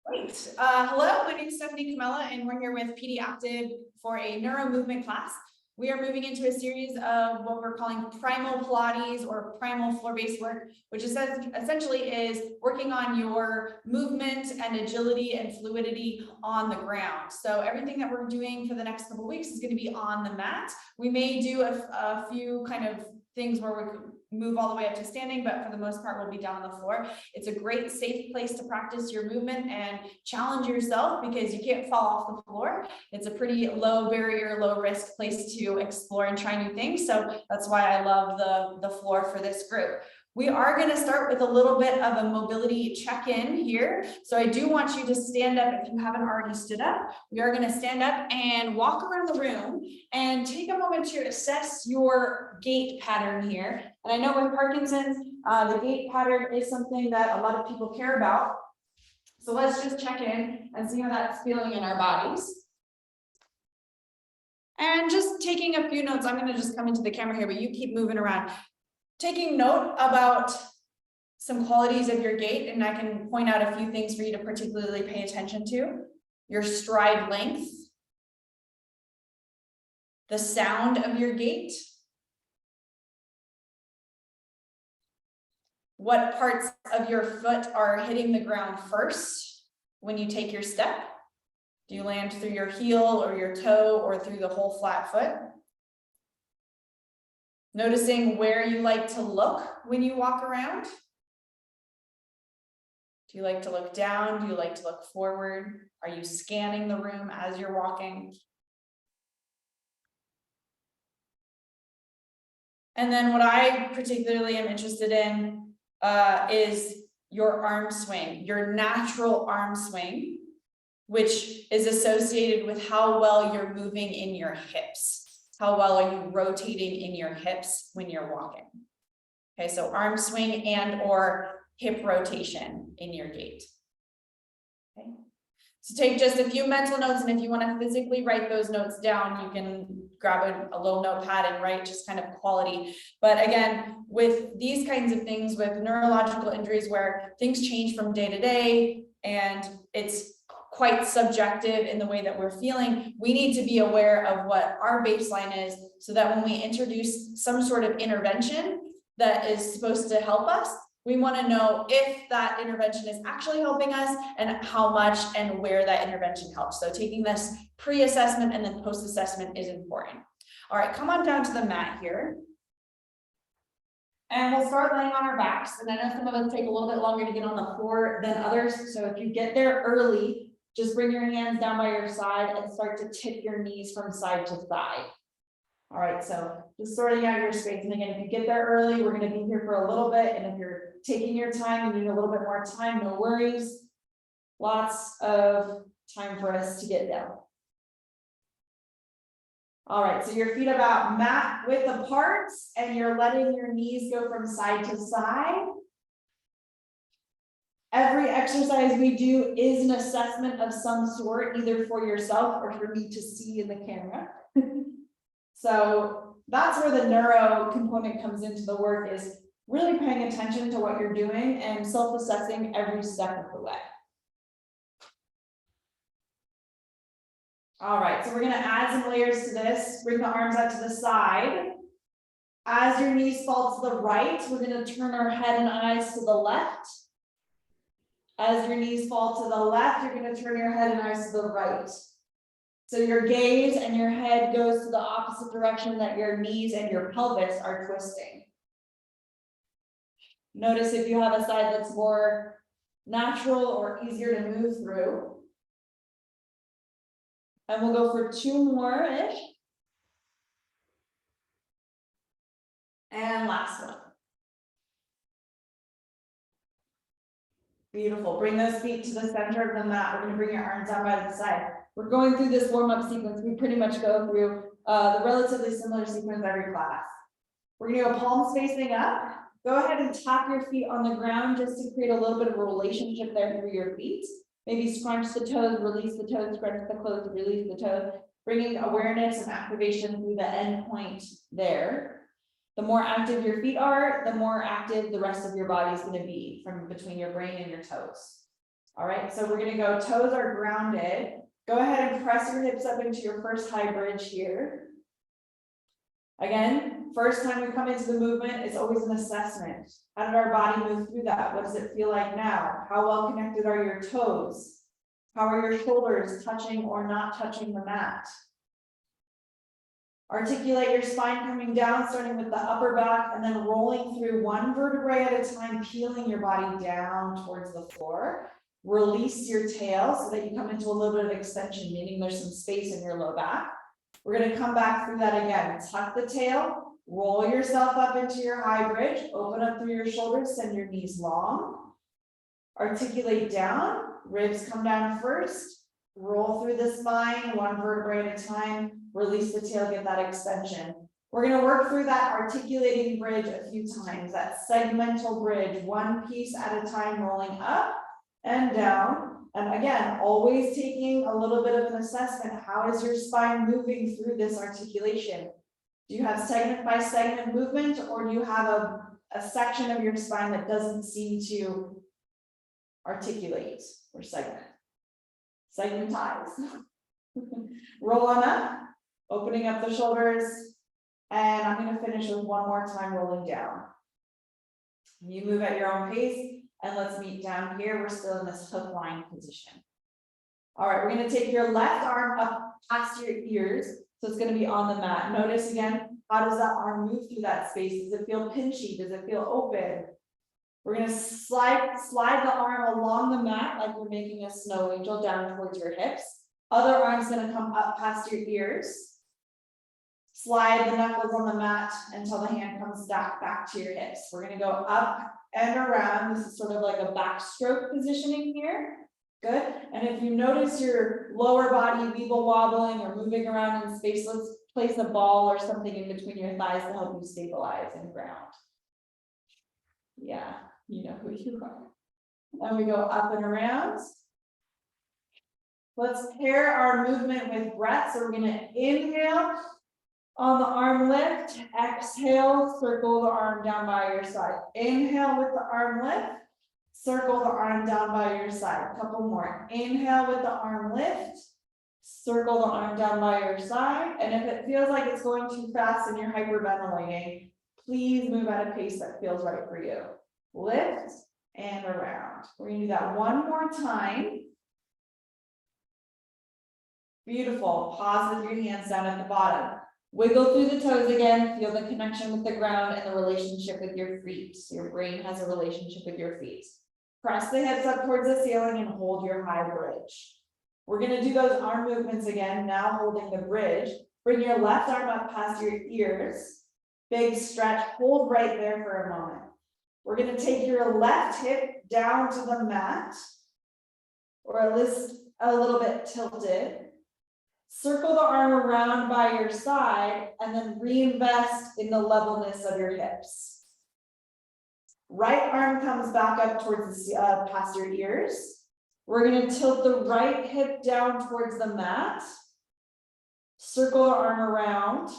Great. Hello, my name is Stephanie Comella, and we're here with PD Active for a neuro-movement class. We are moving into a series of what we're calling primal Pilates or primal floor-based work, which is essentially is working on your movement and agility and fluidity on the ground. So everything that we're doing for the next couple of weeks is going to be on the mat. We may do a few kind of things where we move all the way up to standing, but for the most part, we'll be down on the floor. It's a great safe place to practice your movement and challenge yourself because you can't fall off the floor. It's a pretty low barrier, low risk place to explore and try new things. So that's why I love the floor for this group. We are going to start with a little bit of a mobility check-in here. So I do want you to stand up if you haven't already stood up. We are going to stand up and walk around the room and take a moment to assess your gait pattern here. And I know with Parkinson's, the gait pattern is something that a lot of people care about. So let's just check in and see how that's feeling in our bodies. And just taking a few notes. I'm going to just come into the camera here, but you keep moving around. Taking note about some qualities of your gait, and I can point out a few things for you to particularly pay attention to. Your stride length, the sound of your gait, what parts of your foot are hitting the ground first when you take your step. Do you land through your heel or your toe or through the whole flat foot? Noticing where you like to look when you walk around. Do you like to look down? Do you like to look forward? Are you scanning the room as you're walking? And then what I particularly am interested in is your arm swing, your natural arm swing, which is associated with how well you're moving in your hips. How well are you rotating in your hips when you're walking? Okay, so arm swing and or hip rotation in your gait. Okay, so take just a few mental notes, and if you want to physically write those notes down, you can grab a little notepad and write just kind of quality. But again, with these kinds of things, with neurological injuries where things change from day to day, and it's quite subjective in the way that we're feeling, we need to be aware of what our baseline is so that when we introduce some sort of intervention that is supposed to help us, we want to know if that intervention is actually helping us and how much and where that intervention helps. So taking this pre-assessment and then post-assessment is important. All right, come on down to the mat here. And we'll start laying on our backs. And I know some of us take a little bit longer to get on the floor than others. So if you get there early, just bring your hands down by your side and start to tip your knees from side to side. All right, so just sorting out your space. And again, if you get there early, we're going to be here for a little bit. And if you're taking your time, you need a little bit more time, no worries. Lots of time for us to get down. All right, so your feet about mat width apart, and you're letting your knees go from side to side. Every exercise we do is an assessment of some sort, either for yourself or for me to see in the camera. So that's where the neuro component comes into the work, is really paying attention to what you're doing and self-assessing every step of the way. All right, so we're going to add some layers to this. Bring the arms out to the side. As your knees fall to the right, we're going to turn our head and eyes to the left. As your knees fall to the left, you're going to turn your head and eyes to the right. So your gaze and your head goes to the opposite direction that your knees and your pelvis are twisting. Notice if you have a side that's more natural or easier to move through. And we'll go for 2 more-ish. And last one. Beautiful. Bring those feet to the center of the mat. We're going to bring your arms down by the side. We're going through this warm-up sequence. We pretty much go through the relatively similar sequence every class. We're going to go palms facing up. Go ahead and tap your feet on the ground just to create a little bit of a relationship there through your feet. Maybe scrunch the toes, release the toes, scrunch the toes, release the toes, bringing awareness and activation through the end point there. The more active your feet are, the more active the rest of your body is going to be from between your brain and your toes. All right, so we're gonna go, toes are grounded. Go ahead and press your hips up into your first high bridge here. Again, first time we come into the movement, it's always an assessment. How did our body move through that? What does it feel like now? How well connected are your toes? How are your shoulders touching or not touching the mat? Articulate your spine coming down, starting with the upper back and then rolling through one vertebrae at a time, peeling your body down towards the floor. Release your tail so that you come into a little bit of extension, meaning there's some space in your low back. We're going to come back through that again. Tuck the tail, roll yourself up into your high bridge, open up through your shoulders, send your knees long. Articulate down, ribs come down first, roll through the spine, one vertebrae at a time, release the tail, get that extension. We're going to work through that articulating bridge a few times, that segmental bridge, one piece at a time, rolling up and down. And again, always taking a little bit of an assessment. How is your spine moving through this articulation? Do you have segment by segment movement, or do you have a section of your spine that doesn't seem to articulate or segment? Segmentize. Roll on up, opening up the shoulders. And I'm going to finish with one more time rolling down. You move at your own pace. And let's meet down here. We're still in this hook line position. All right, we're going to take your left arm up past your ears. So it's going to be on the mat. Notice again, how does that arm move through that space? Does it feel pinchy? Does it feel open? We're going to slide the arm along the mat like we're making a snow angel down towards your hips. Other arm's going to come up past your ears. Slide the knuckles on the mat until the hand comes back to your hips. We're going to go up and around. This is sort of like a backstroke positioning here. Good. And if you notice your lower body weeble wobbling or moving around in space, let's place a ball or something in between your thighs to help you stabilize and ground. Yeah, you know who you are. And we go up and around. Let's pair our movement with breath. So we're going to inhale on the arm lift, exhale, circle the arm down by your side. Inhale with the arm lift, circle the arm down by your side. A couple more. Inhale with the arm lift, circle the arm down by your side. And if it feels like it's going too fast and you're hyperventilating, please move at a pace that feels right for you. Lift and around. We're going to do that one more time. Beautiful. Pause with your hands down at the bottom. Wiggle through the toes again, feel the connection with the ground and the relationship with your feet. Your brain has a relationship with your feet. Press the hips up towards the ceiling and hold your high bridge. We're going to do those arm movements again, now holding the bridge. Bring your left arm up past your ears. Big stretch, hold right there for a moment. We're going to take your left hip down to the mat, or at least a little bit tilted. Circle the arm around by your side and then reinvest in the levelness of your hips. Right arm comes back up towards the past your ears. We're going to tilt the right hip down towards the mat. Circle the arm around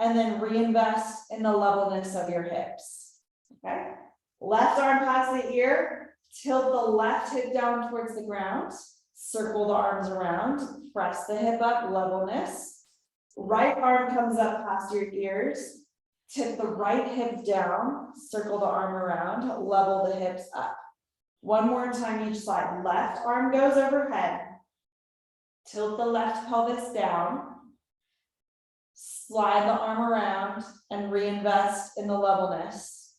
and then reinvest in the levelness of your hips. Okay. Left arm past the ear. Tilt the left hip down towards the ground. Circle the arms around, press the hip up, levelness. Right arm comes up past your ears, tip the right hip down, circle the arm around, level the hips up. One more time each side. Left arm goes overhead, tilt the left pelvis down, slide the arm around and reinvest in the levelness.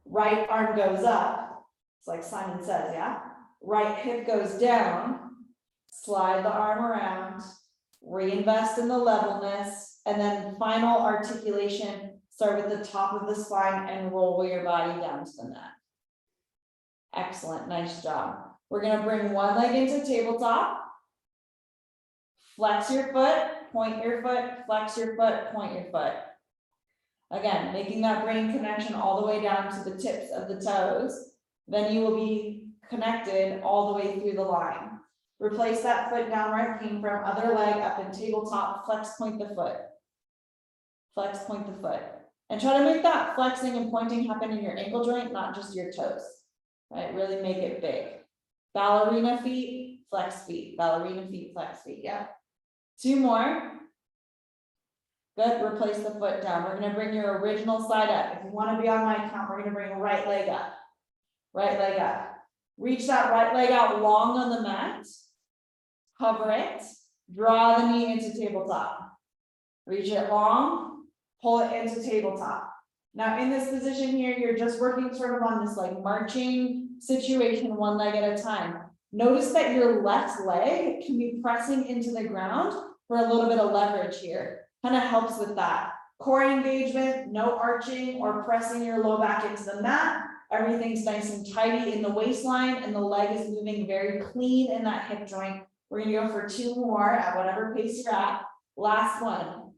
Right arm goes up. It's like Simon says, yeah? Right hip goes down, slide the arm around, reinvest in the levelness, and then final articulation, start with the top of the spine and roll your body down to the mat. Excellent, nice job. We're going to bring one leg into tabletop, flex your foot, point your foot, flex your foot, point your foot. Again, making that brain connection all the way down to the tips of the toes, then you will be connected all the way through the line. Replace that foot down where it came from, other leg up in tabletop, flex, point the foot. Flex, point the foot. And try to make that flexing and pointing happen in your ankle joint, not just your toes, right? Really make it big. Ballerina feet, flex feet, ballerina feet, flex feet, yeah. 2 more. Good, replace the foot down. We're gonna bring your original side up. If you wanna be on my count, we're gonna bring right leg up. Right leg up. Reach that right leg out long on the mat. Hover it, draw the knee into tabletop. Reach it long, pull it into tabletop. Now in this position here, you're just working sort of on this like marching situation, one leg at a time. Notice that your left leg can be pressing into the ground for a little bit of leverage here. Kind of helps with that. Core engagement, no arching or pressing your low back into the mat. Everything's nice and tidy in the waistline and the leg is moving very clean in that hip joint. We're gonna go for 2 more at whatever pace you're at. Last one.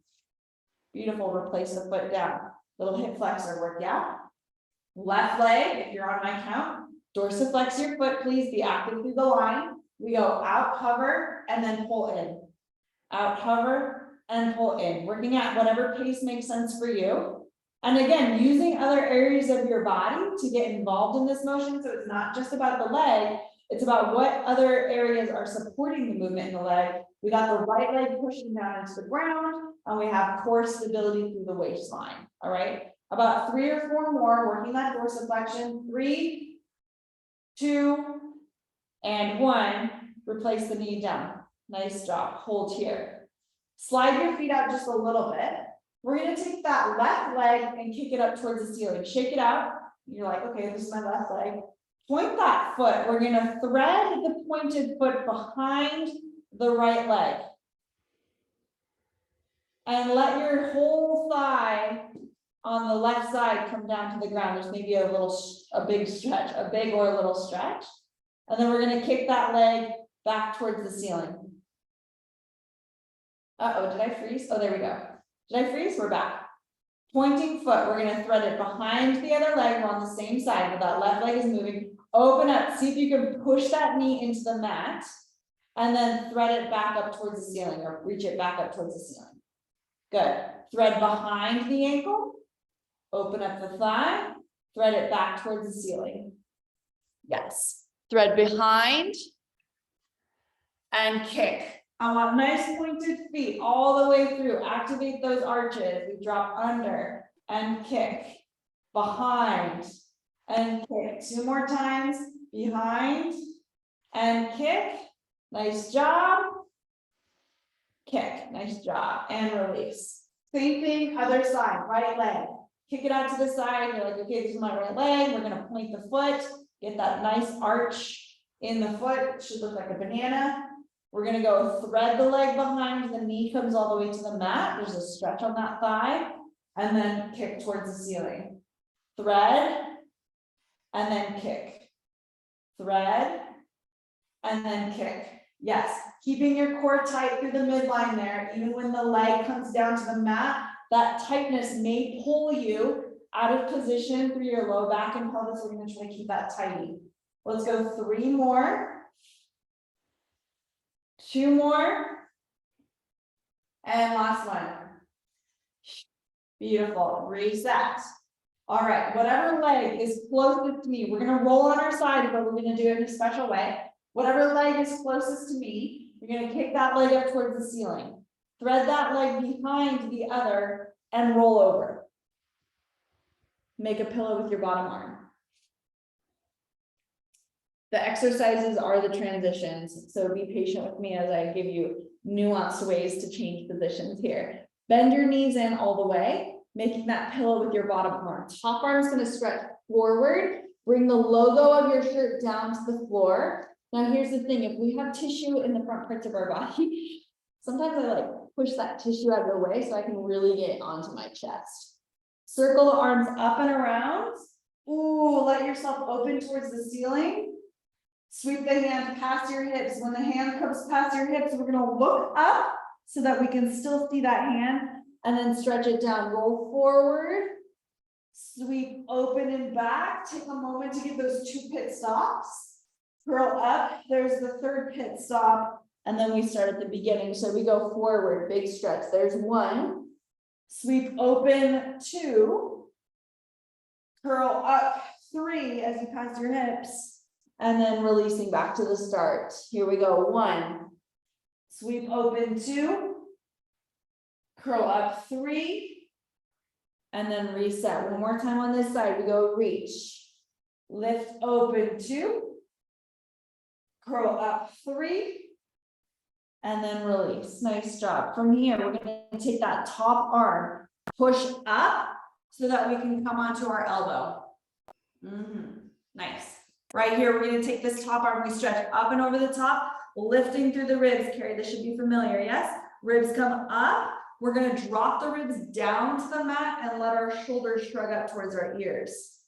Beautiful, replace the foot down. Little hip flexor work, yeah? Left leg, if you're on my count, dorsiflex your foot, please be active through the line. We go out, hover, and then pull in. Out, hover, and pull in. Working at whatever pace makes sense for you. And again, using other areas of your body to get involved in this motion. So it's not just about the leg, it's about what other areas are supporting the movement in the leg. We got the right leg pushing down into the ground, and we have core stability through the waistline. All right, about 3 or 4 more, working that dorsiflexion. 3, 2, and 1. Replace the knee down. Nice job. Hold here. Slide your feet out just a little bit. We're going to take that left leg and kick it up towards the ceiling. Shake it out. You're like, okay, this is my left leg. Point that foot. We're going to thread the pointed foot behind the right leg. And let your whole thigh on the left side come down to the ground. There's maybe a big stretch, a big or a little stretch. And then we're going to kick that leg back towards the ceiling. Uh-oh, did I freeze? Oh, there we go. Did I freeze? We're back. Pointing foot, we're going to thread it behind the other leg. We're on the same side, but that left leg is moving. Open up, see if you can push that knee into the mat and then thread it back up towards the ceiling or reach it back up towards the ceiling. Good. Thread behind the ankle, open up the thigh, thread it back towards the ceiling. Yes. Thread behind and kick. I want nice pointed feet all the way through. Activate those arches. We drop under and kick. Behind and kick. 2 more times. Behind and kick. Nice job. Kick. Nice job. And release. Same thing, other side. Right leg. Kick it out to the side. You're like, okay, this is my right leg. We're going to point the foot. Get that nice arch in the foot. It should look like a banana. We're going to go thread the leg behind, the knee comes all the way to the mat. There's a stretch on that thigh, and then kick towards the ceiling. Thread, and then kick. Thread, and then kick. Yes, keeping your core tight through the midline there. Even when the leg comes down to the mat, that tightness may pull you out of position through your low back and pelvis. We're going to try to keep that tidy. Let's go 3 more. 2 more. And last one. Beautiful. Reset. All right. Whatever leg is closest to me, we're going to roll on our side, but we're going to do it in a special way. Whatever leg is closest to me, you're going to kick that leg up towards the ceiling. Thread that leg behind the other and roll over. Make a pillow with your bottom arm. The exercises are the transitions, so be patient with me as I give you nuanced ways to change positions here. Bend your knees in all the way, making that pillow with your bottom arm. Top arm is going to stretch forward. Bring the logo of your shirt down to the floor. Now here's the thing, if we have tissue in the front parts of our body, sometimes I like push that tissue out of the way so I can really get onto my chest. Circle the arms up and around. Ooh, let yourself open towards the ceiling. Sweep the hand past your hips. When the hand comes past your hips, we're going to look up so that we can still see that hand and then stretch it down. Roll forward, sweep open and back. Take a moment to get those 2 pit stops. Curl up. There's the 3rd pit stop. And then we start at the beginning. So we go forward, big stretch. There's 1. Sweep open 2. Curl up 3 as you pass your hips. and then releasing back to the start. Here we go, 1, sweep open 2, curl up 3, and then reset. One more time on this side, we go reach, lift open 2, curl up 3, and then release. Nice job. From here, we're gonna take that top arm, push up so that we can come onto our elbow. Nice. Right here, we're gonna take this top arm, we stretch up and over the top, lifting through the ribs. Carrie, this should be familiar, yes? Ribs come up. We're gonna drop the ribs down to the mat and let our shoulders shrug up towards our ears.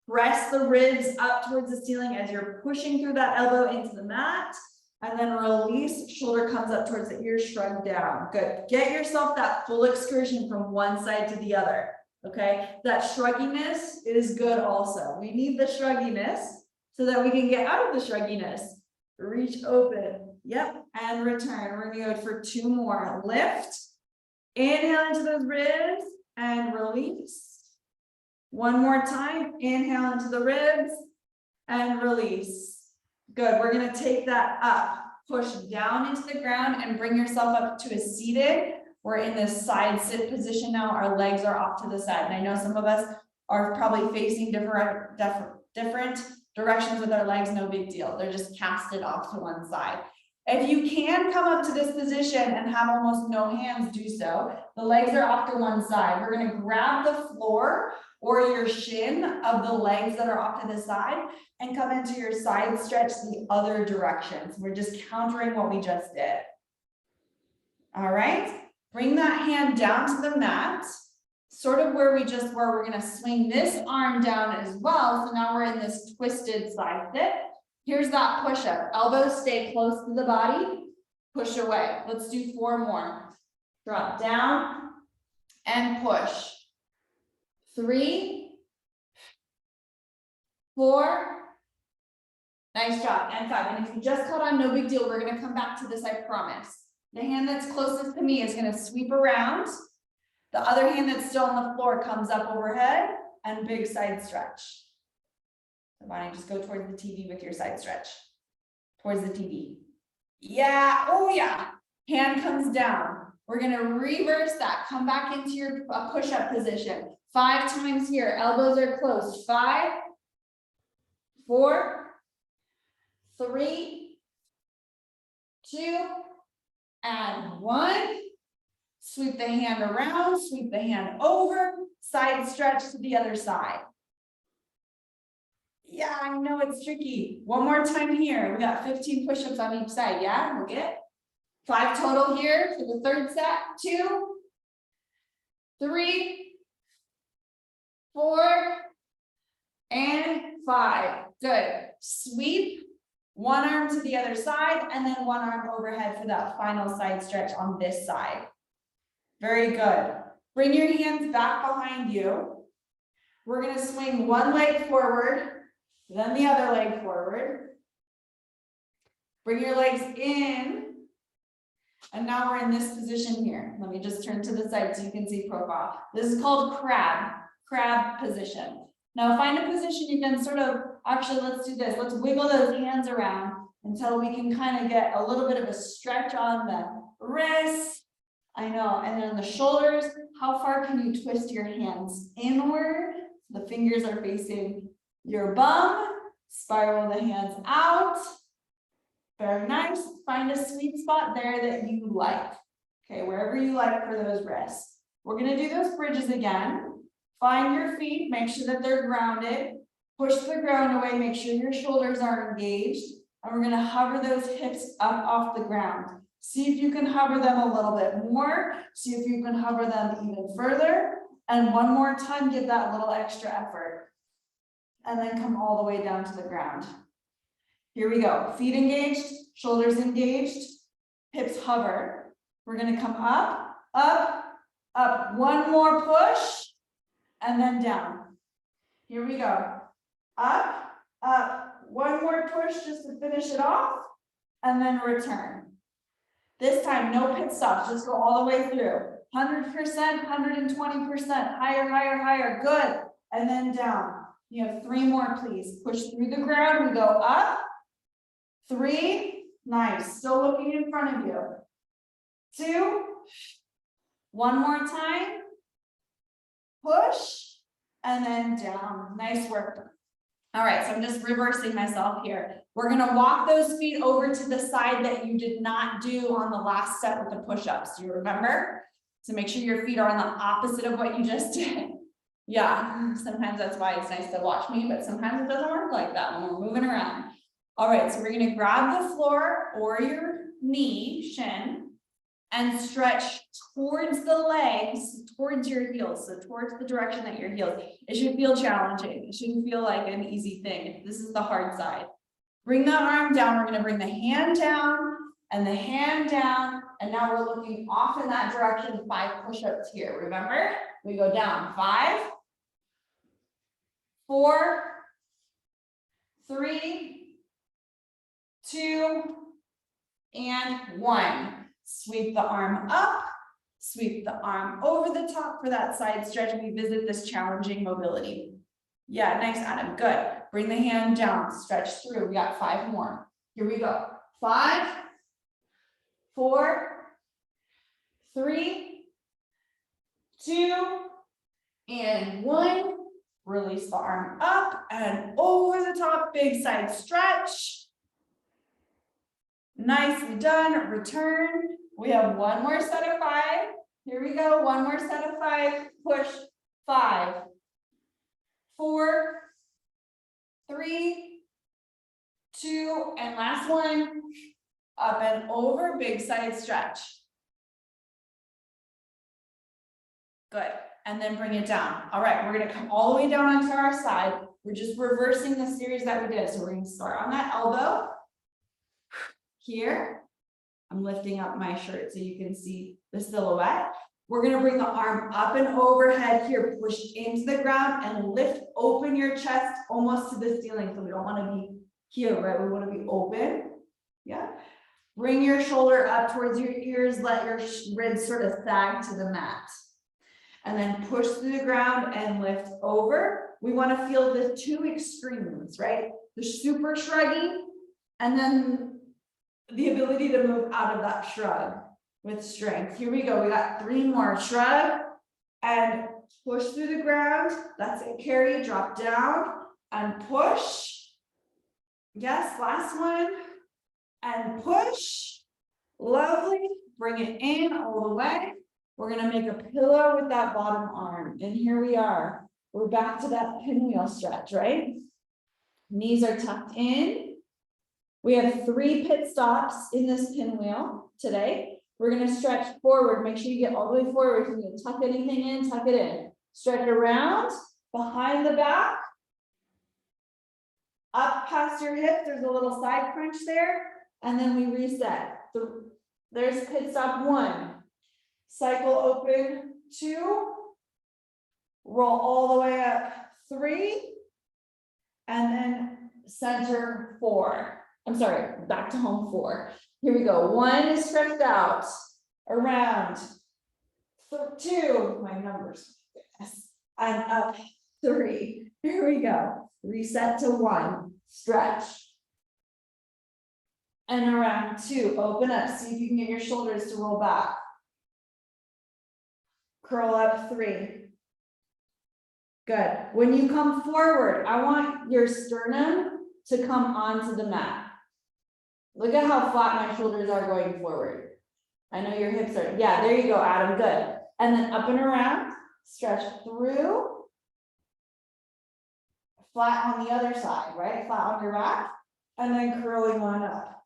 Press the ribs up towards the ceiling as you're pushing through that elbow into the mat, and then release, shoulder comes up towards the ears, shrug down. Good. Get yourself that full excursion from one side to the other. Okay, that shrugginess is good also. We need the shrugginess so that we can get out of the shrugginess. Reach open, yep, and return. We're gonna go for 2 more. Lift, inhale into those ribs, and release. 1 more time, inhale into the ribs, and release. Good, we're gonna take that up, push down into the ground, and bring yourself up to a seated. We're in this side sit position now. Our legs are off to the side. And I know some of us are probably facing different directions with our legs, no big deal. They're just casted off to one side. If you can come up to this position and have almost no hands, do so. The legs are off to one side. We're gonna grab the floor or your shin of the legs that are off to the side and come into your side stretch the other direction. So we're just countering what we just did. All right. Bring that hand down to the mat, sort of where we just were. We're going to swing this arm down as well. So now we're in this twisted side sit. Here's that push-up. Elbows stay close to the body. Push away. Let's do 4 more. Drop down and push. 3, 4. Nice job. And 5. And if you just caught on, no big deal. We're going to come back to this, I promise. The hand that's closest to me is going to sweep around. The other hand that's still on the floor comes up overhead and big side stretch. So why don't you just go towards the TV with your side stretch? Towards the TV. Yeah. Oh yeah. Hand comes down. We're going to reverse that. Come back into your push-up position. 5 times here. Elbows are closed. 5, 4, 3, 2, and 1. Sweep the hand around, sweep the hand over, side stretch to the other side. Yeah, I know it's tricky. 1 more time here. We got 15 push-ups on each side. Yeah, we'll get 5 total here for the 3rd set. 2, 3, 4, and 5. Good. Sweep. 1 arm to the other side, and then 1 arm overhead for that final side stretch on this side. Very good. Bring your hands back behind you. We're going to swing 1 leg forward, then the other leg forward. Bring your legs in. And now we're in this position here. Let me just turn to the side so you can see profile. This is called crab position. Now find a position you can sort of, actually let's do this. Let's wiggle those hands around until we can kind of get a little bit of a stretch on the wrists. I know, and then the shoulders. How far can you twist your hands inward? The fingers are facing your bum. Spiral the hands out. Very nice. Find a sweet spot there that you like. Okay, wherever you like for those wrists. We're going to do those bridges again. Find your feet, make sure that they're grounded. Push the ground away, make sure your shoulders are engaged. And we're going to hover those hips up off the ground. See if you can hover them a little bit more. See if you can hover them even further. And 1 more time, give that little extra effort. And then come all the way down to the ground. Here we go. Feet engaged, shoulders engaged, hips hover. We're going to come up, up, up. 1 more push. And then down. Here we go. Up, up. 1 more push just to finish it off. And then return. This time, no pit stops. Just go all the way through. 100%, 120%. Higher, higher, higher. Good. And then down. You have 3 more, please. Push through the ground, we go up. 3, nice, still looking in front of you. 2, one more time. Push, and then down, nice work. All right, so I'm just reversing myself here. We're gonna walk those feet over to the side that you did not do on the last set with the push-ups. Do you remember? So make sure your feet are on the opposite of what you just did. Yeah, sometimes that's why it's nice to watch me, but sometimes it doesn't work like that when we're moving around. All right, so we're gonna grab the floor or your knee, shin, and stretch towards the legs, towards your heels, so towards the direction that your heels. It should feel challenging. It shouldn't feel like an easy thing. This is the hard side. Bring that arm down. We're gonna bring the hand down and the hand down. And now we're looking off in that direction, 5 push-ups here. Remember, we go down 5, 4, 3, 2, and 1. Sweep the arm up, sweep the arm over the top for that side stretch. We visit this challenging mobility. Yeah, nice, Adam, good. Bring the hand down, stretch through. We got 5 more. Here we go. 5, 4, 3, 2, and 1. Release the arm up and over the top, big side stretch. Nicely done, return. We have 1 more set of 5. Here we go, 1 more set of 5, push 5, 4, 3, 2, and last one, up and over, big side stretch. Good, and then bring it down. All right, we're gonna come all the way down onto our side. We're just reversing the series that we did. So we're gonna start on that elbow. Here, I'm lifting up my shirt so you can see the silhouette. We're gonna bring the arm up and overhead here, push into the ground and lift open your chest almost to the ceiling. So we don't wanna be here, right? We wanna be open, yeah. Bring your shoulder up towards your ears, let your ribs sort of sag to the mat. And then push through the ground and lift over. We wanna feel the 2 extremes, right? The super shrugging and then the ability to move out of that shrug with strength. Here we go. We got 3 more. Shrug and push through the ground. That's it. Carry, drop down and push. Yes, last one. And push. Lovely. Bring it in all the way. We're going to make a pillow with that bottom arm. And here we are. We're back to that pinwheel stretch, right? Knees are tucked in. We have 3 pit stops in this pinwheel today. We're going to stretch forward. Make sure you get all the way forward. If you're going to tuck anything in, tuck it in. Stretch around, behind the back. Up past your hips. There's a little side crunch there. And then we reset. There's pit stop 1. Cycle open 2. Roll all the way up 3. And then center 4. I'm sorry, back to home 4. Here we go. 1 is stretched out, around, 2, my numbers, yes, and up 3. Here we go. Reset to 1, stretch. And around 2, open up. See if you can get your shoulders to roll back. Curl up 3. Good. When you come forward, I want your sternum to come onto the mat. Look at how flat my shoulders are going forward. I know your hips are, yeah, there you go, Adam, good. And then up and around, stretch through. Flat on the other side, right? Flat on your back, and then curling on up.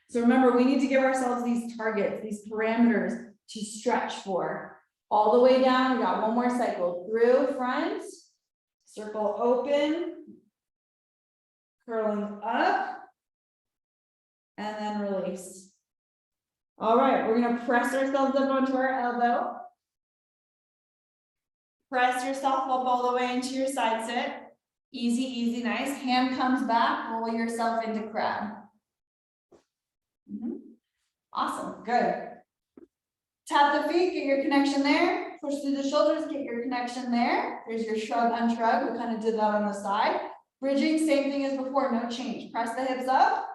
So remember, we need to give ourselves these targets, these parameters to stretch for. All the way down, we got 1 more cycle. Through front, circle open, curling up, and then release. All right, we're gonna press ourselves up onto our elbow. Press yourself up all the way into your side sit. Easy, easy, nice. Hand comes back, roll yourself into crab. Awesome, good. Tap the feet, get your connection there. push through the shoulders, get your connection there. There's your shrug, unshrug. We kind of did that on the side. Bridging, same thing as before, no change. Press the hips up,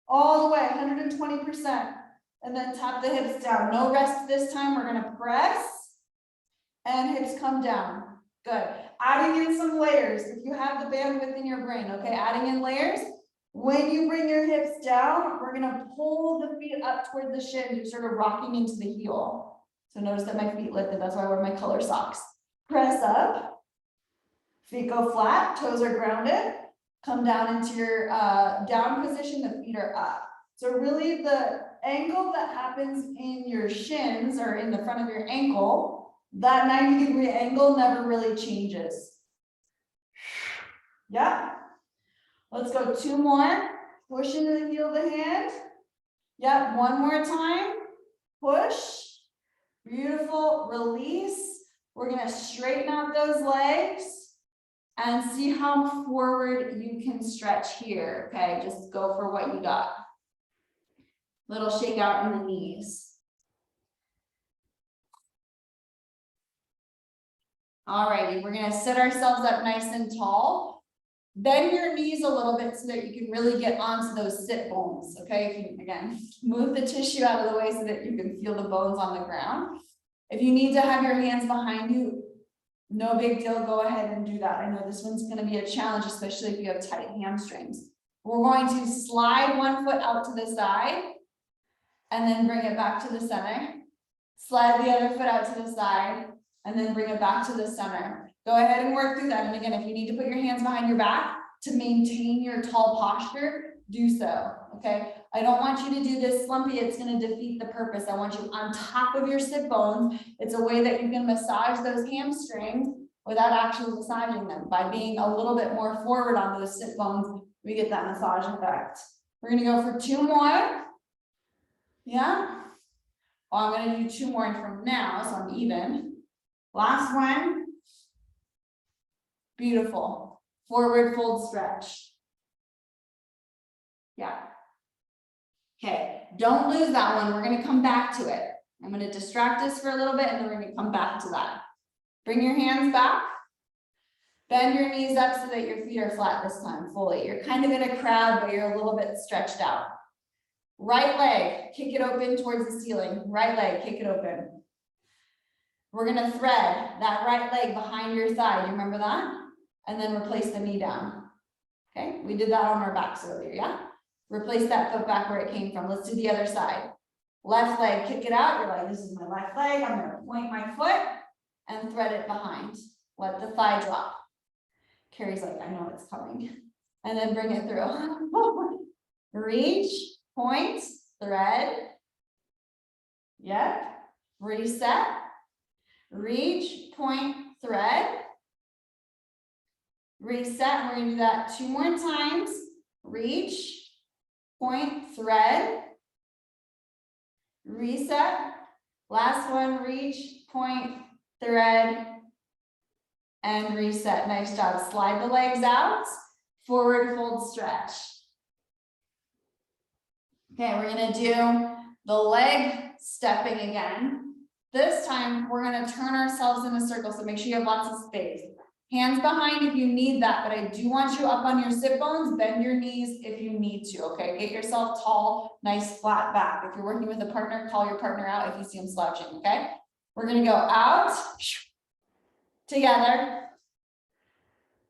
all the way, 120%. And then tap the hips down. No rest this time. We're gonna press and hips come down. Good. Adding in some layers. If you have the bandwidth in your brain, okay, adding in layers. When you bring your hips down, we're gonna pull the feet up toward the shin. You're sort of rocking into the heel. So notice that my feet lifted. That's why I wear my color socks. Press up. Feet go flat. Toes are grounded. Come down into your down position. The feet are up. So really the angle that happens in your shins or in the front of your ankle, that 90-degree angle never really changes. Yeah. Let's go 2 more. Push into the heel of the hand. Yep, 1 more time. Push. Beautiful. Release. We're going to straighten out those legs and see how forward you can stretch here. Okay, just go for what you got. Little shake out in the knees. Alrighty, we're going to sit ourselves up nice and tall. Bend your knees a little bit so that you can really get onto those sit bones, okay? If you, again, move the tissue out of the way so that you can feel the bones on the ground. If you need to have your hands behind you, no big deal, go ahead and do that. I know this one's gonna be a challenge, especially if you have tight hamstrings. We're going to slide one foot out to the side and then bring it back to the center. Slide the other foot out to the side and then bring it back to the center. Go ahead and work through that. And again, if you need to put your hands behind your back to maintain your tall posture, do so, okay? I don't want you to do this slumpy. It's going to defeat the purpose. I want you on top of your sit bones. It's a way that you can massage those hamstrings without actually massaging them. By being a little bit more forward on those sit bones, we get that massage effect. We're going to go for 2 more. Yeah. Well, I'm going to do 2 more from now, so I'm even. Last one. Beautiful. Forward fold stretch. Yeah. Okay, don't lose that one. We're going to come back to it. I'm going to distract us for a little bit and then we're going to come back to that. Bring your hands back. Bend your knees up so that your feet are flat this time fully. You're kind of in a crowd, but you're a little bit stretched out. Right leg, kick it open towards the ceiling. Right leg, kick it open. We're going to thread that right leg behind your thigh. You remember that? And then replace the knee down. Okay, we did that on our backs earlier, yeah? Replace that foot back where it came from. Let's do the other side. Left leg, kick it out. You're like, this is my left leg. I'm going to point my foot and thread it behind. Let the thigh drop. Carrie's like, I know it's coming. And then bring it through. Reach, point, thread. Yep. Reset. Reach, point, thread. Reset. We're going to do that 2 more times. Reach, point, thread. Reset. Last one. Reach, point, thread, and reset. Nice job. Slide the legs out. Forward fold stretch. Okay, we're going to do the leg stepping again. This time, we're going to turn ourselves in a circle. So make sure you have lots of space. Hands behind if you need that, but I do want you up on your sit bones. Bend your knees if you need to, okay? Get yourself tall, nice flat back. If you're working with a partner, call your partner out if you see them slouching, okay? We're gonna go out, together,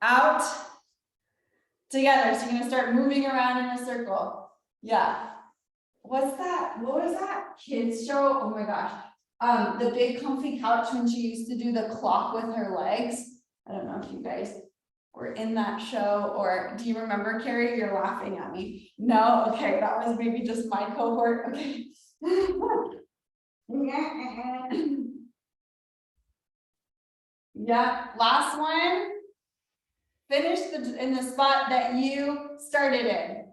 out, together. So you're gonna start moving around in a circle. Yeah. What's that? What was that? Kids show? Oh my gosh. The big comfy couch when she used to do the clock with her legs. I don't know if you guys were in that show, or do you remember, Carrie? You're laughing at me. No? Okay, that was maybe just my cohort. Okay. Yeah, last one. Finish in the spot that you started in.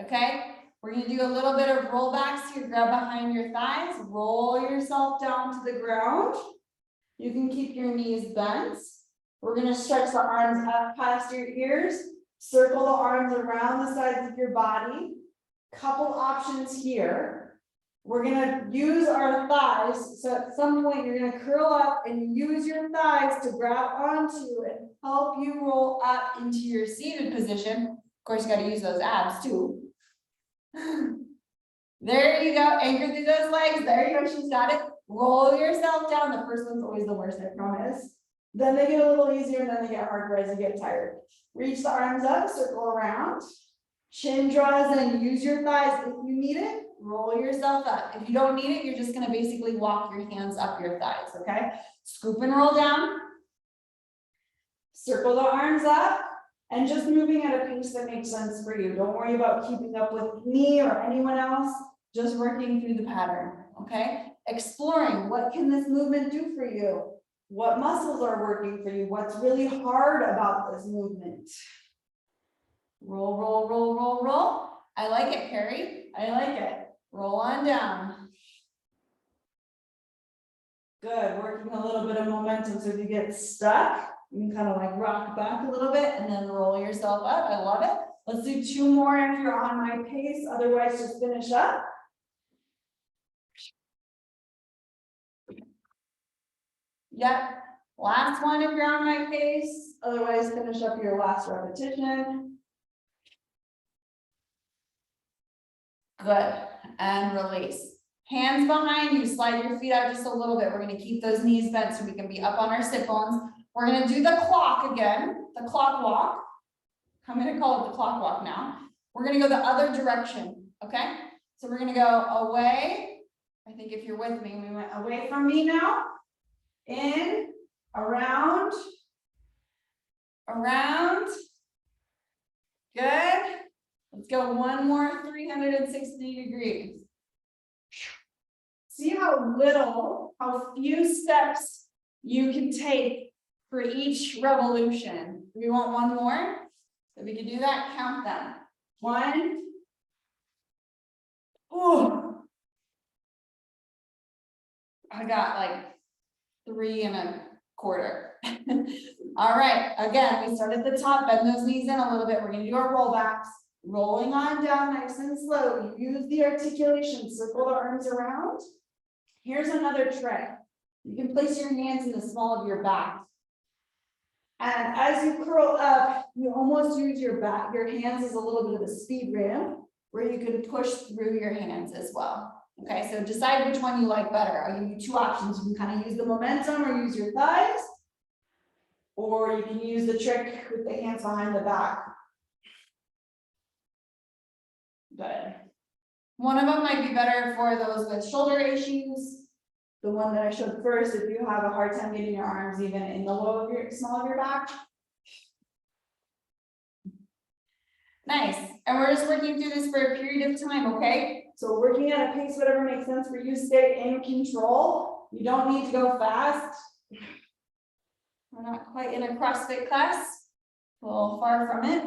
Okay, we're going to do a little bit of rollbacks here. Grab behind your thighs, roll yourself down to the ground. You can keep your knees bent. We're going to stretch the arms up past your ears. Circle the arms around the sides of your body. Couple options here. we're gonna use our thighs. So at some point, you're gonna curl up and use your thighs to grab onto and help you roll up into your seated position. Of course, you gotta use those abs too. There you go, anchor through those legs, there you go, she's got it. Roll yourself down, the first one's always the worst, I promise. Then they get a little easier and then they get harder as you get tired. Reach the arms up, circle around. Chin draws in, use your thighs if you need it, roll yourself up. If you don't need it, you're just gonna basically walk your hands up your thighs, okay? Scoop and roll down. Circle the arms up. And just moving at a pace that makes sense for you. Don't worry about keeping up with me or anyone else, just working through the pattern, okay? Exploring, what can this movement do for you? What muscles are working for you? What's really hard about this movement? Roll, roll, roll, roll, roll. I like it, Carrie. I like it. Roll on down. Good, working a little bit of momentum. So if you get stuck, you can kind of like rock back a little bit and then roll yourself up. I love it. Let's do 2 more if you're on my pace. Otherwise, just finish up. Yep. Last one if you're on my pace. Otherwise, finish up your last repetition. Good. And release. Hands behind you. Slide your feet out just a little bit. We're going to keep those knees bent so we can be up on our sit bones. We're going to do the clock again, the clock walk. I'm going to call it the clock walk now. We're going to go the other direction, okay? So we're going to go away. I think if you're with me, we went away from me now. In, around, around. Good. Let's go one more 360 degrees. See how few steps you can take for each revolution. We want one more. If we can do that, count them. 1. Ooh. I got like 3 1/4. All right, again, we start at the top, bend those knees in a little bit. We're gonna do our rollbacks. Rolling on down nice and slow. Use the articulation, circle the arms around. Here's another trick. You can place your hands in the small of your back. And as you curl up, you almost use your back, your hands as a little bit of a speed ramp where you can push through your hands as well. Okay, so decide which one you like better. I'll give you 2 options. You can kind of use the momentum or use your thighs, or you can use the trick with the hands behind the back. Good. One of them might be better for those with shoulder issues. The one that I showed first, if you have a hard time getting your arms even in the low of your small of your back. Nice. And we're just working through this for a period of time, okay? So working at a pace, whatever makes sense for you, stay in control. You don't need to go fast. We're not quite in a CrossFit class. A little far from it.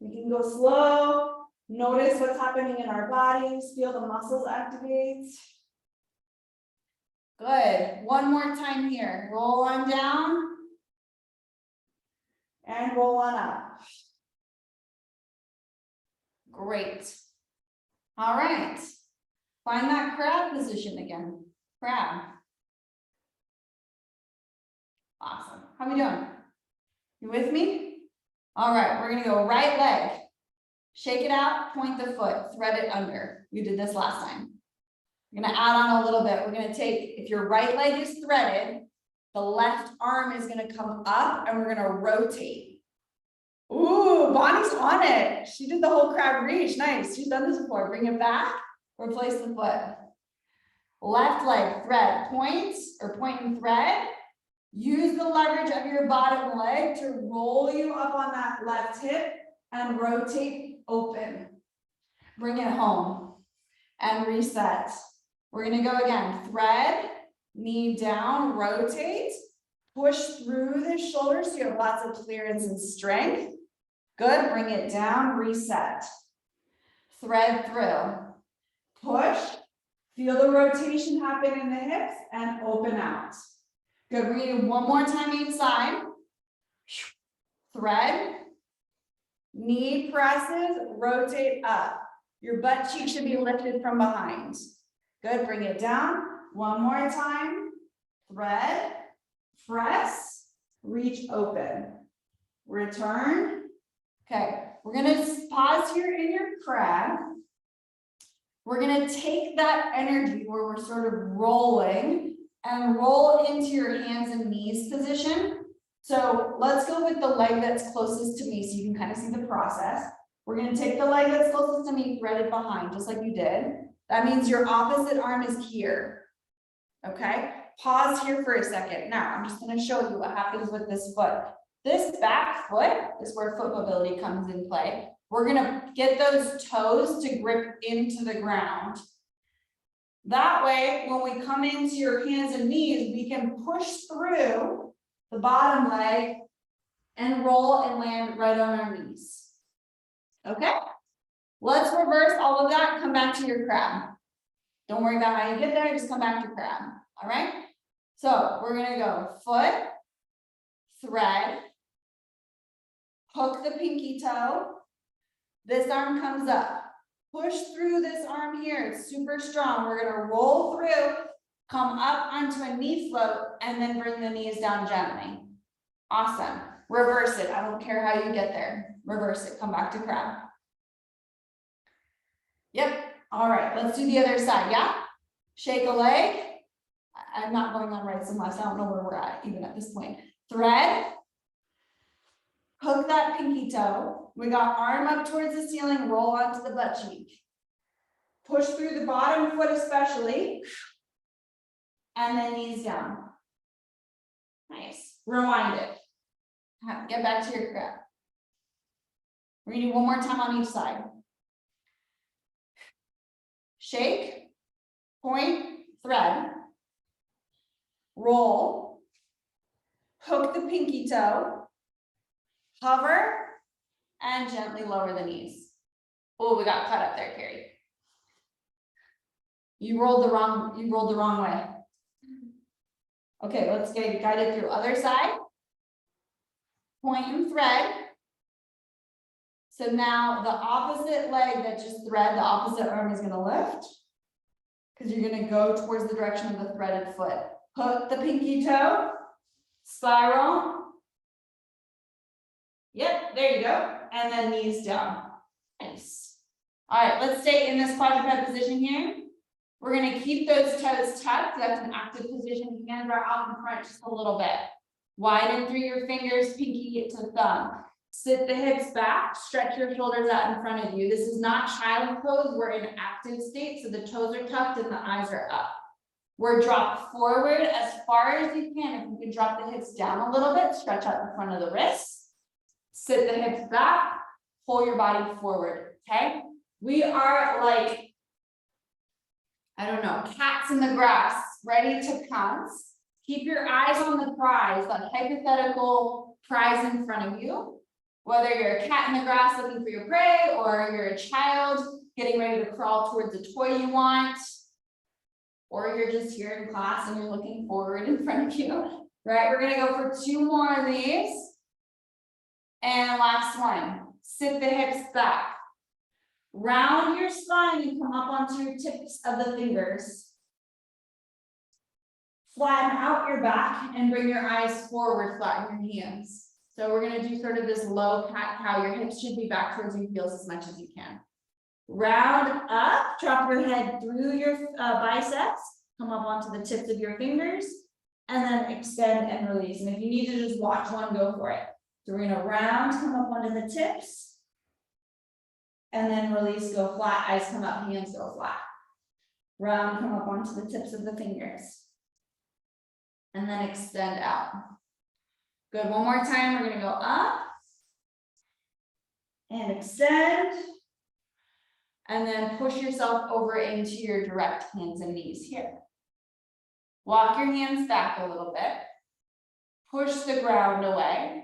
We can go slow. Notice what's happening in our bodies. Feel the muscles activate. Good. One more time here. Roll on down. And roll on up. Great. All right. Find that crab position again. Crab. Awesome. How are we doing? You with me? All right. We're going to go right leg. Shake it out, point the foot, thread it under. We did this last time. We're going to add on a little bit. We're going to take, if your right leg is threaded, the left arm is going to come up and we're going to rotate. Ooh, Bonnie's on it. She did the whole crab reach. Nice. She's done this before. Bring it back. Replace the foot. Left leg, thread, point and thread. Use the leverage of your bottom leg to roll you up on that left hip and rotate open. Bring it home and reset. We're going to go again. Thread, knee down, rotate, push through the shoulders so you have lots of clearance and strength. Good. Bring it down, reset. Thread through. Push. Feel the rotation happen in the hips and open out. Good. We're going to do one more time each side. Thread. Knee presses, rotate up. Your butt cheek should be lifted from behind. Good, bring it down. One more time. Thread, press, reach open. Return. Okay, we're gonna pause here in your crab. We're gonna take that energy where we're sort of rolling and roll into your hands and knees position. So let's go with the leg that's closest to me so you can kind of see the process. We're gonna take the leg that's closest to me, thread it behind, just like you did. That means your opposite arm is here. Okay, pause here for a second. Now, I'm just gonna show you what happens with this foot. This back foot is where foot mobility comes in play. We're gonna get those toes to grip into the ground. That way, when we come into your hands and knees, we can push through the bottom leg and roll and land right on our knees. Okay, let's reverse all of that and come back to your crab. Don't worry about how you get there, just come back to crab. All right, so we're gonna go foot, thread, hook the pinky toe. This arm comes up. Push through this arm here. It's super strong. We're going to roll through, come up onto a knee float, and then bring the knees down gently. Awesome. Reverse it. I don't care how you get there. Reverse it. Come back to crab. Yep. All right. Let's do the other side. Yeah. Shake a leg. I'm not going on rights and lefts. I don't know where we're at even at this point. Thread. Hook that pinky toe. We got arm up towards the ceiling, roll onto the butt cheek. Push through the bottom foot especially. And then knees down. Nice. Rewind it. Get back to your crab. We're gonna do one more time on each side. Shake, point, thread, roll, hook the pinky toe, hover, and gently lower the knees. Oh, we got cut up there, Carrie. You rolled the wrong way. Okay, let's get guided through other side. Point and thread. So now the opposite leg that just thread, the opposite arm is going to lift because you're going to go towards the direction of the threaded foot. Hook the pinky toe, spiral. Yep, there you go. And then knees down. Nice. All right, let's stay in this quadruped position here. We're going to keep those toes tucked. That's an active position. Hands are out in front just a little bit. Widen through your fingers, pinky to thumb. Sit the hips back, stretch your shoulders out in front of you. This is not child pose. We're in active state, so the toes are tucked and the eyes are up. We're dropped forward as far as you can. If you can drop the hips down a little bit, stretch out the front of the wrists. Sit the hips back, pull your body forward, okay? We are like, I don't know, cats in the grass, ready to pounce. Keep your eyes on the prize, that hypothetical prize in front of you. Whether you're a cat in the grass looking for your prey, or you're a child getting ready to crawl towards a toy you want, or you're just here in class and you're looking forward in front of you, right? We're gonna go for 2 more of these. And last one, sit the hips back. Round your spine and come up onto your tips of the fingers. Flatten out your back and bring your eyes forward, flatten your hands. So we're going to do sort of this low cat-cow. Your hips should be back towards your heels as much as you can. Round up, drop your head through your biceps, come up onto the tips of your fingers, and then extend and release. And if you need to just watch one, go for it. So we're going to round, come up onto the tips, and then release, go flat, eyes come up, hands go flat. Round, come up onto the tips of the fingers, and then extend out. Good, one more time, we're gonna go up and extend, and then push yourself over into your direct hands and knees here. Walk your hands back a little bit, push the ground away.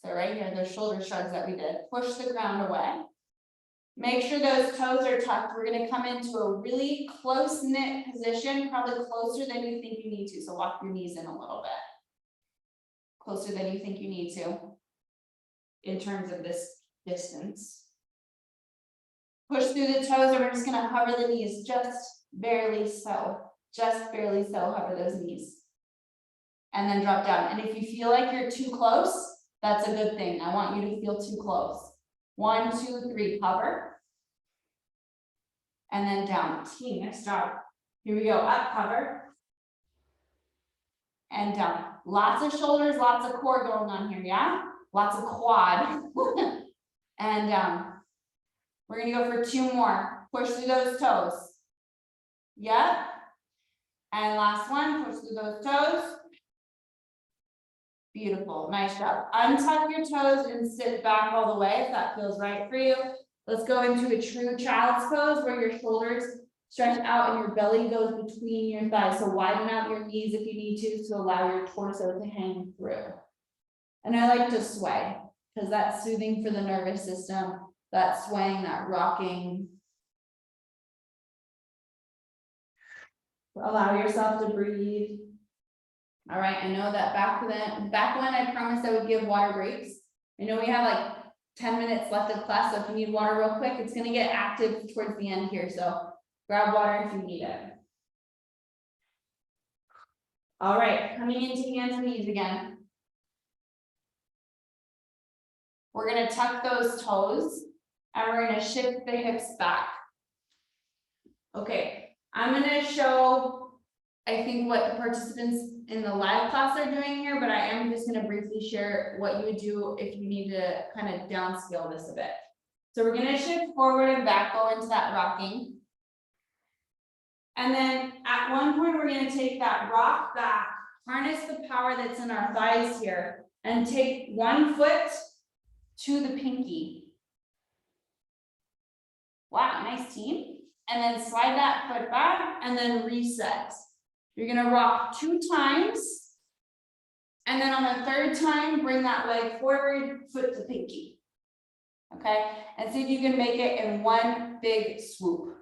So right here, the shoulder shrugs that we did, push the ground away. Make sure those toes are tucked. We're gonna come into a really close-knit position, probably closer than you think you need to, so walk your knees in a little bit. Closer than you think you need to in terms of this distance. Push through the toes, and we're just going to hover the knees just barely so, just barely so, hover those knees. And then drop down. And if you feel like you're too close, that's a good thing. I want you to feel too close. 1, 2, 3, hover. And then down. Team, next job. Here we go, up, hover. And down. Lots of shoulders, lots of core going on here, yeah? Lots of quad. And down. We're gonna go for 2 more. Push through those toes. Yep. And last one, push through those toes. Beautiful, nice job. Untuck your toes and sit back all the way if that feels right for you. Let's go into a true child's pose where your shoulders stretch out and your belly goes between your thighs. So widen out your knees if you need to allow your torso to hang through. And I like to sway because that's soothing for the nervous system. That swaying, that rocking. Allow yourself to breathe. All right, I know that back when I promised I would give water breaks. I know we have like 10 minutes left of class, so if you need water real quick, it's gonna get active towards the end here, so grab water if you need it. All right, coming into hands and knees again. We're gonna tuck those toes and we're gonna shift the hips back. Okay, I'm gonna show, I think, what the participants in the live class are doing here, but I am just gonna briefly share what you would do if you need to kind of downscale this a bit. So we're gonna shift forward and back, go into that rocking. And then at one point, we're gonna take that rock back, harness the power that's in our thighs here, and take one foot to the pinky. Wow, nice team. And then slide that foot back and then reset. You're gonna rock 2 times. And then on the 3rd time, bring that leg forward, foot to pinky. Okay, and see if you can make it in one big swoop.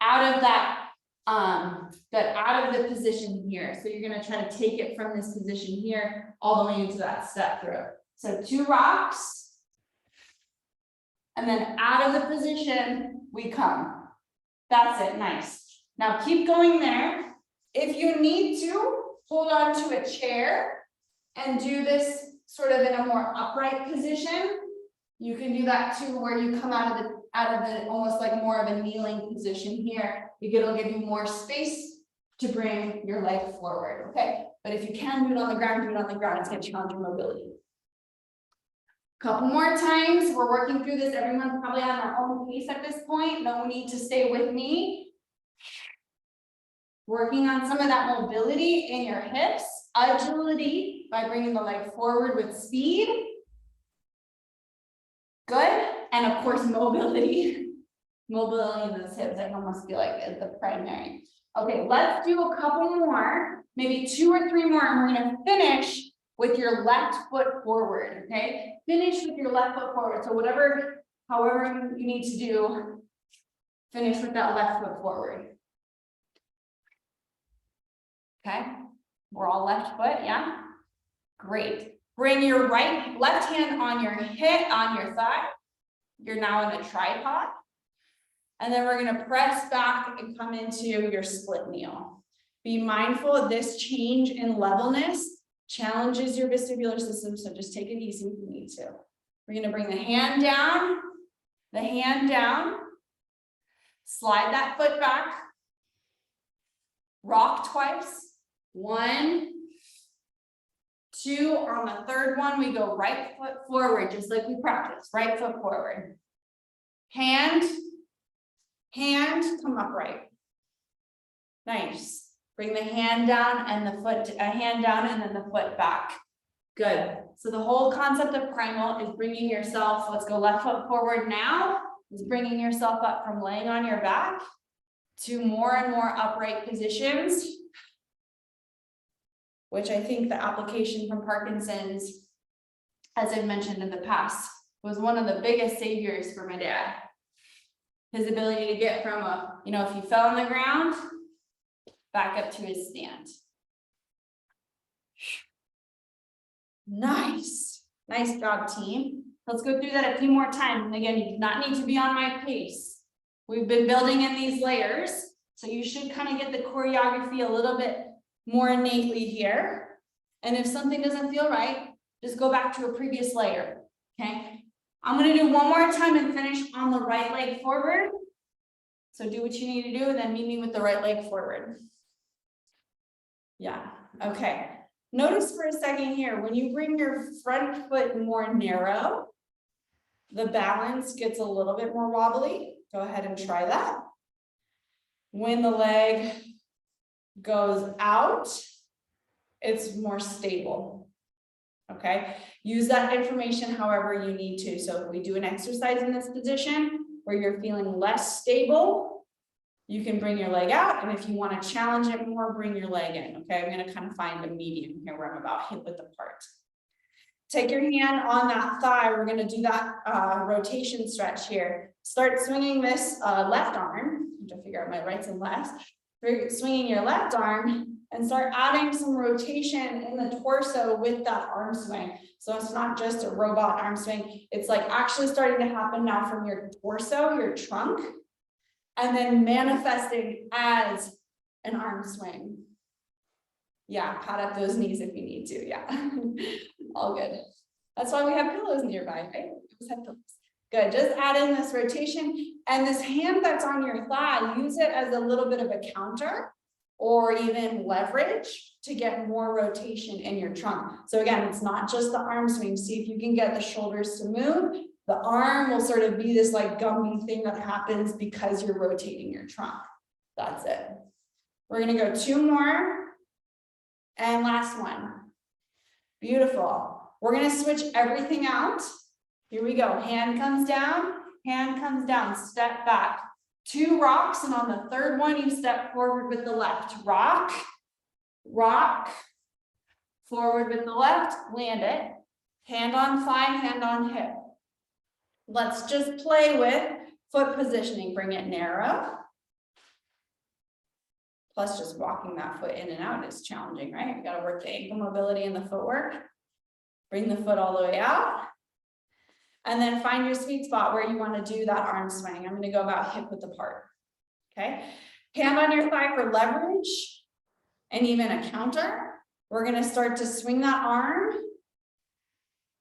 Out of that, out of the position here. So you're gonna try to take it from this position here, all the way into that step through. So 2 rocks. And then out of the position, we come. That's it, nice. Now keep going there. If you need to, hold on to a chair and do this sort of in a more upright position. You can do that too, where you come out of the almost like more of a kneeling position here. It'll give you more space to bring your leg forward, okay? But if you can do it on the ground, do it on the ground. It's gonna challenge your mobility. Couple more times, we're working through this. Everyone's probably on their own pace at this point. No need to stay with me. Working on some of that mobility in your hips, agility by bringing the leg forward with speed. Good, and of course, mobility. Mobility in those hips, I almost feel like is the primary. Okay, let's do a couple more, maybe 2 or 3 more, and we're gonna finish with your left foot forward, okay? Finish with your left foot forward. So however you need to do, finish with that left foot forward. Okay, we're all left foot, yeah? Great. Bring your left hand on your hip, on your thigh. You're now in a tripod. And then we're gonna press back and come into your split kneel. Be mindful of this change in levelness challenges your vestibular system, so just take it easy if you need to. We're gonna bring the hand down, slide that foot back, rock twice, 1, 2, on the 3rd one, we go right foot forward, just like we practiced, right foot forward. Hand, come upright. Nice. Bring the hand down and the foot, hand down and then the foot back. Good. So the whole concept of primal is bringing yourself, let's go left foot forward now, is bringing yourself up from laying on your back to more and more upright positions, which I think the application from Parkinson's, as I've mentioned in the past, was one of the biggest saviors for my dad. His ability to get from if you fell on the ground, back up to his stand. Nice job, team. Let's go through that a few more times. And again, you do not need to be on my pace. We've been building in these layers So you should kind of get the choreography a little bit more innately here. And if something doesn't feel right, just go back to a previous layer, okay? I'm gonna do one more time and finish on the right leg forward. So do what you need to do and then meet me with the right leg forward. Yeah, okay. Notice for a second here, when you bring your front foot more narrow, the balance gets a little bit more wobbly. Go ahead and try that. When the leg goes out, it's more stable. Okay, use that information however you need to. So if we do an exercise in this position where you're feeling less stable, you can bring your leg out. And if you want to challenge it more, bring your leg in. Okay, I'm going to kind of find a medium here where I'm about hip width apart. Take your hand on that thigh. We're going to do that rotation stretch here. Start swinging this left arm. I have to figure out my rights and lefts. Swinging your left arm and start adding some rotation in the torso with that arm swing. So it's not just a robot arm swing. It's like actually starting to happen now from your torso, your trunk, and then manifesting as an arm swing. Yeah, pat up those knees if you need to. Yeah, all good. That's why we have pillows nearby, right? We always have pillows. Good, just add in this rotation and this hand that's on your thigh, use it as a little bit of a counter or even leverage to get more rotation in your trunk. So again, it's not just the arm swing. See if you can get the shoulders to move. The arm will sort of be this like gummy thing that happens because you're rotating your trunk. That's it. We're gonna go 2 more and last one. Beautiful. We're gonna switch everything out. Here we go. Hand comes down, step back. 2 rocks, and on the third one, you step forward with the left. Rock, rock, forward with the left, land it. Hand on thigh, hand on hip. Let's just play with foot positioning. Bring it narrow. Plus just walking that foot in and out is challenging, right? We got to work the ankle mobility and the footwork. Bring the foot all the way out. And then find your sweet spot where you want to do that arm swing. I'm going to go about hip width apart. Okay. Hand on your thigh for leverage and even a counter. We're going to start to swing that arm.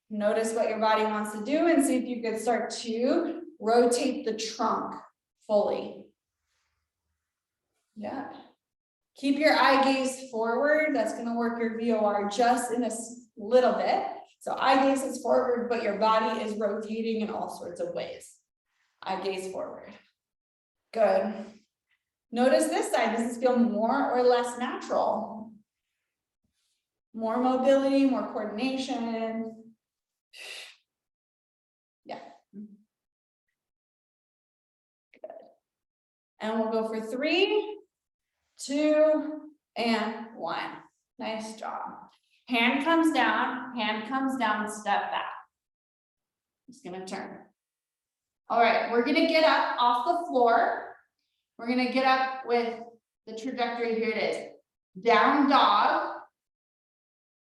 Notice what your body wants to do and see if you could start to rotate the trunk fully. Yeah. Keep your eye gaze forward. That's going to work your VOR just in a little bit. So eye gaze is forward, but your body is rotating in all sorts of ways. Eye gaze forward. Good. Notice this side. Does this feel more or less natural? More mobility, more coordination. Yeah. Good. And we'll go for 3, 2, and 1. Nice job. Hand comes down, step back. Just gonna turn. All right, we're gonna get up off the floor. We're gonna get up with the trajectory. Here it is. Down dog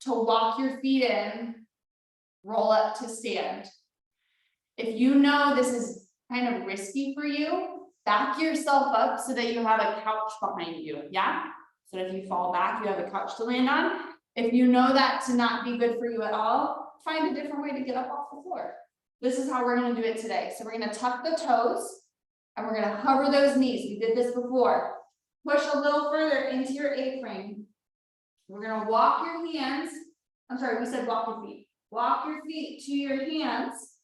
to walk your feet in, roll up to stand. If you know this is kind of risky for you, back yourself up so that you have a couch behind you, yeah? So if you fall back, you have a couch to land on. If you know that to not be good for you at all, find a different way to get up off the floor. This is how we're going to do it today. So we're going to tuck the toes and we're going to hover those knees. We did this before. Push a little further into your A-frame. We're going to walk your hands. I'm sorry, we said walk your feet. Walk your feet to your hands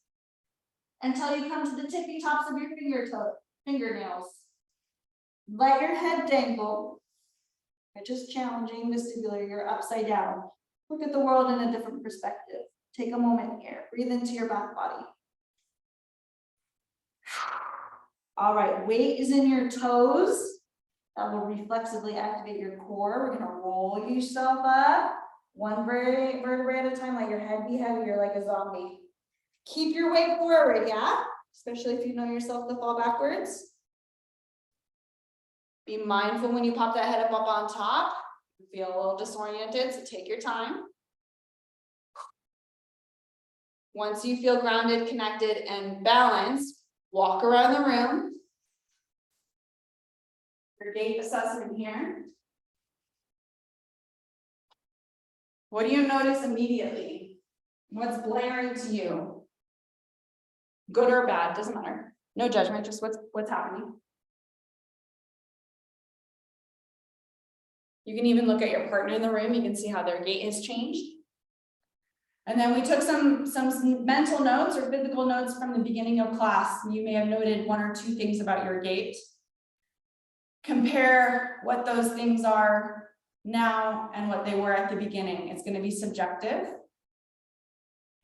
until you come to the tippy tops of your fingernails. Let your head dangle. You're just challenging vestibular, you're upside down. Look at the world in a different perspective. Take a moment here. Breathe into your back body. All right, weight is in your toes. That will reflexively activate your core. We're gonna roll yourself up. One vertebrae at a time, let your head be heavy, you're like a zombie. Keep your weight forward, yeah? Especially if you know yourself to fall backwards. Be mindful when you pop that head up on top. You feel a little disoriented, so take your time. Once you feel grounded, connected, and balanced, walk around the room. your gait assessment here. What do you notice immediately? What's blaring to you? Good or bad, doesn't matter. No judgment, just what's happening. You can even look at your partner in the room, you can see how their gait has changed. And then we took some mental notes or physical notes from the beginning of class. You may have noted one or two things about your gait. Compare what those things are now and what they were at the beginning. It's going to be subjective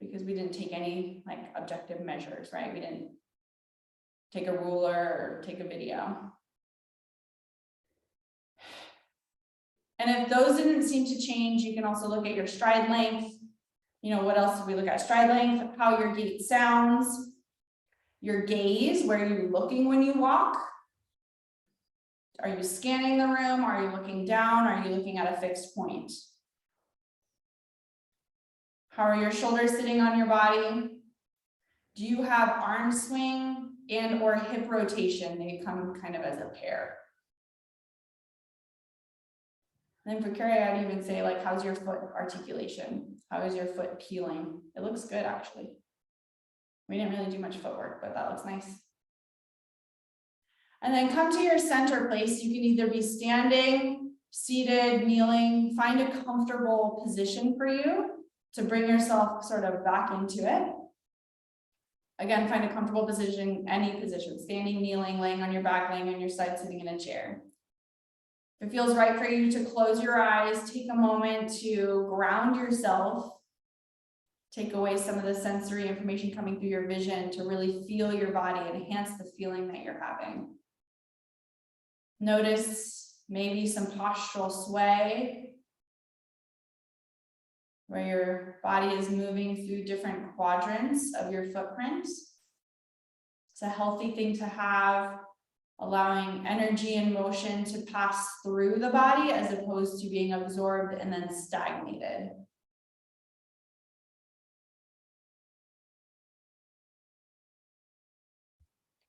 because we didn't take any like objective measures, right? We didn't take a ruler or take a video. And if those didn't seem to change, you can also look at your stride length. You know, what else did we look at? Stride length, how your gait sounds, your gaze, where are you looking when you walk? Are you scanning the room? Are you looking down? Are you looking at a fixed point? How are your shoulders sitting on your body? Do you have arm swing and or hip rotation? They come kind of as a pair. And then for Carrie, I'd even say, like, how's your foot articulation? How is your foot peeling? It looks good, actually. We didn't really do much footwork, but that looks nice. And then come to your center place. You can either be standing, seated, kneeling. Find a comfortable position for you to bring yourself sort of back into it. Again, find a comfortable position, any position, standing, kneeling, laying on your back, laying on your side, sitting in a chair. If it feels right for you to close your eyes, take a moment to ground yourself, take away some of the sensory information coming through your vision to really feel your body, enhance the feeling that you're having. Notice maybe some postural sway, where your body is moving through different quadrants of your footprint. It's a healthy thing to have, allowing energy and motion to pass through the body as opposed to being absorbed and then stagnated.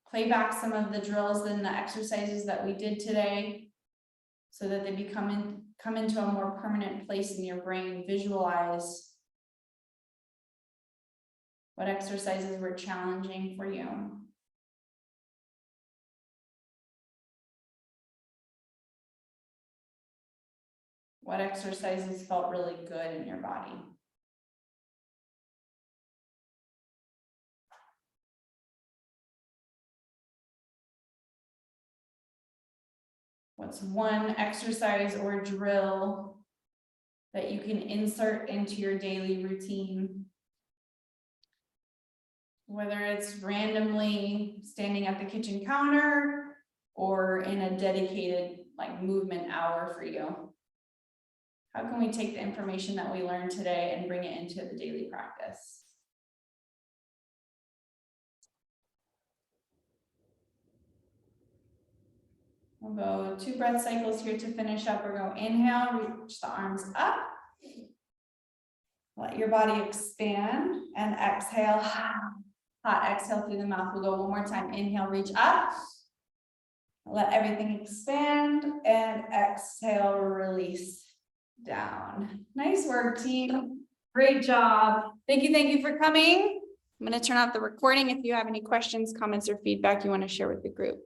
Play back some of the drills and the exercises that we did today so that they come into a more permanent place in your brain. Visualize what exercises were challenging for you. What exercises felt really good in your body? What's one exercise or drill that you can insert into your daily routine? Whether it's randomly standing at the kitchen counter or in a dedicated like movement hour for you. How can we take the information that we learned today and bring it into the daily practice? We'll go 2 breath cycles here to finish up. We're going to inhale, reach the arms up. Let your body expand and exhale. Hot exhale through the mouth. We'll go one more time. Inhale, reach up. Let everything expand and exhale, release down. Nice work, team. Great job. Thank you for coming. I'm going to turn off the recording if you have any questions, comments, or feedback you want to share with the group.